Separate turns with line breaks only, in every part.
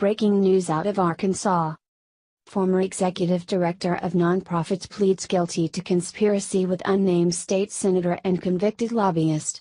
Breaking news out of Arkansas. Former executive director of nonprofits pleads guilty to conspiracy with unnamed state senator and convicted lobbyist.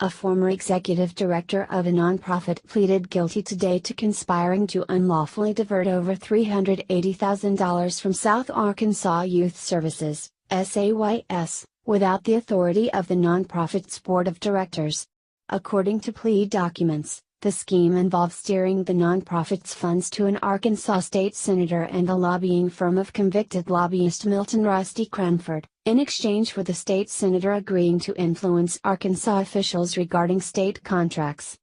A former executive director of a nonprofit pleaded guilty today to conspiring to unlawfully divert over $380,000 from South Arkansas Youth Services, SAYS, without the authority of the nonprofit's board of directors. According to plea documents, the scheme involves steering the nonprofit's funds to an Arkansas state senator and a lobbying firm of convicted lobbyist Milton Cranford, in exchange for the state senator agreeing to influence Arkansas officials regarding state contracts.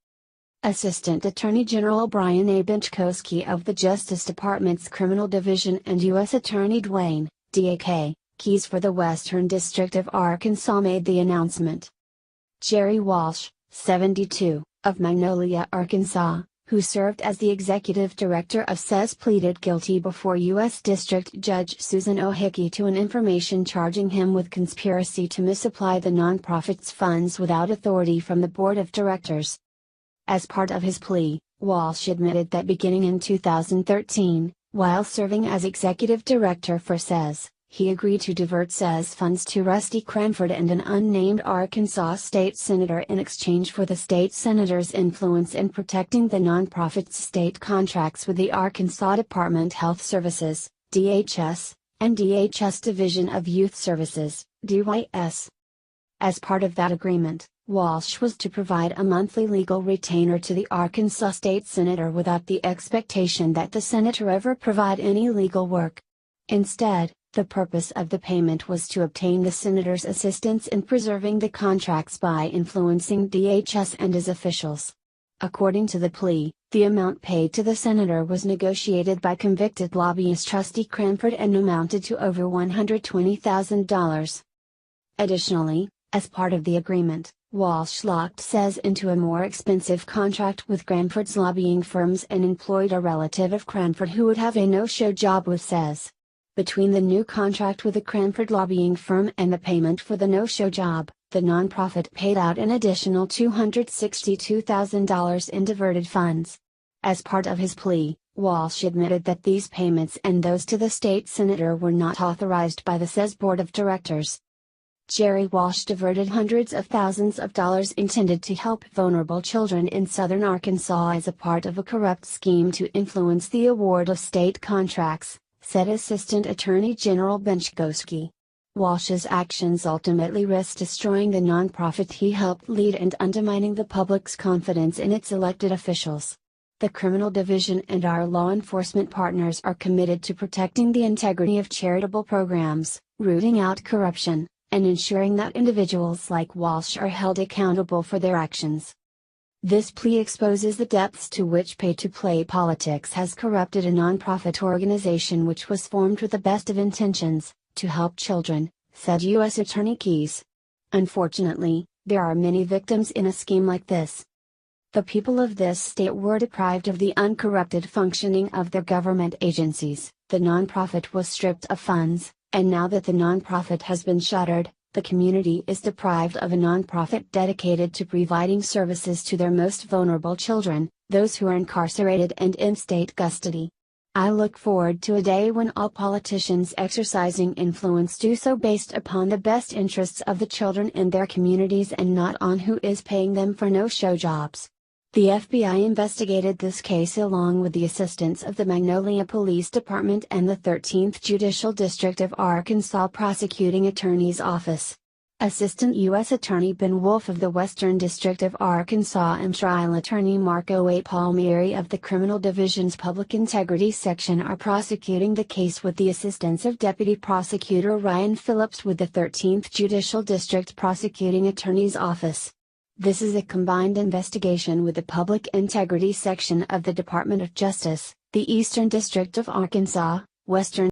Assistant Attorney General Brian A. Benczkowski of the Justice Department's Criminal Division and U.S. Attorney Duane, DAK, Kees for the Western District of Arkansas made the announcement. Jerry Walsh, 72, of Magnolia, Arkansas, who served as the executive director of SAYS, pleaded guilty before U.S. District Judge Susan O. Hickey to an information charging him with conspiracy to misapply the nonprofit's funds without authority from the board of directors. As part of his plea, Walsh admitted that beginning in 2013, while serving as executive director for SAYS, he agreed to divert SAYS funds to Cranford and an unnamed Arkansas state senator in exchange for the state senator's influence in protecting the nonprofit's state contracts with the Arkansas Department Health Services, DHS, and DHS Division of Youth Services, DYS. As part of that agreement, Walsh was to provide a monthly legal retainer to the Arkansas state senator without the expectation that the senator ever provide any legal work. Instead, the purpose of the payment was to obtain the senator's assistance in preserving the contracts by influencing DHS and his officials. According to the plea, the amount paid to the senator was negotiated by convicted lobbyist Trustee Cranford and amounted to over $120,000. Additionally, as part of the agreement, Walsh locked SAYS into a more expensive contract with Cranford's lobbying firms and employed a relative of Cranford who would have a no-show job with SAYS. Between the new contract with the Cranford lobbying firm and the payment for the no-show job, the nonprofit paid out an additional $262,000 in diverted funds. As part of his plea, Walsh admitted that these payments and those to the state senator were not authorized by the SAYS board of directors. Jerry Walsh diverted hundreds of thousands of dollars intended to help vulnerable children in southern Arkansas as a part of a corrupt scheme to influence the award of state contracts, said Assistant Attorney General Benczkowski. Walsh's actions ultimately risked destroying the nonprofit he helped lead and undermining the public's confidence in its elected officials. The Criminal Division and our law enforcement partners are committed to protecting the integrity of charitable programs, rooting out corruption, and ensuring that individuals like Walsh are held accountable for their actions. This plea exposes the depths to which pay-to-play politics has corrupted a nonprofit organization which was formed with the best of intentions, to help children, said U.S. Attorney Kees. Unfortunately, there are many victims in a scheme like this. The people of this state were deprived of the uncorrupted functioning of their government agencies, the nonprofit was stripped of funds, and now that the nonprofit has been shuttered, the community is deprived of a nonprofit dedicated to providing services to their most vulnerable children, those who are incarcerated and in state custody. I look forward to a day when all politicians exercising influence do so based upon the best interests of the children in their communities and not on who is paying them for no-show jobs. The FBI investigated this case along with the assistance of the Magnolia Police Department and the 13th Judicial District of Arkansas Prosecuting Attorney's Office. Assistant U.S. Attorney Ben Wolf of the Western District of Arkansas and Trial Attorney Marco A. Palmieri of the Criminal Division's Public Integrity Section are prosecuting the case with the assistance of Deputy Prosecutor Ryan Phillips with the 13th Judicial District Prosecuting Attorney's Office. This is a combined investigation with the Public Integrity Section of the Department of Justice, the Eastern District of Arkansas, Western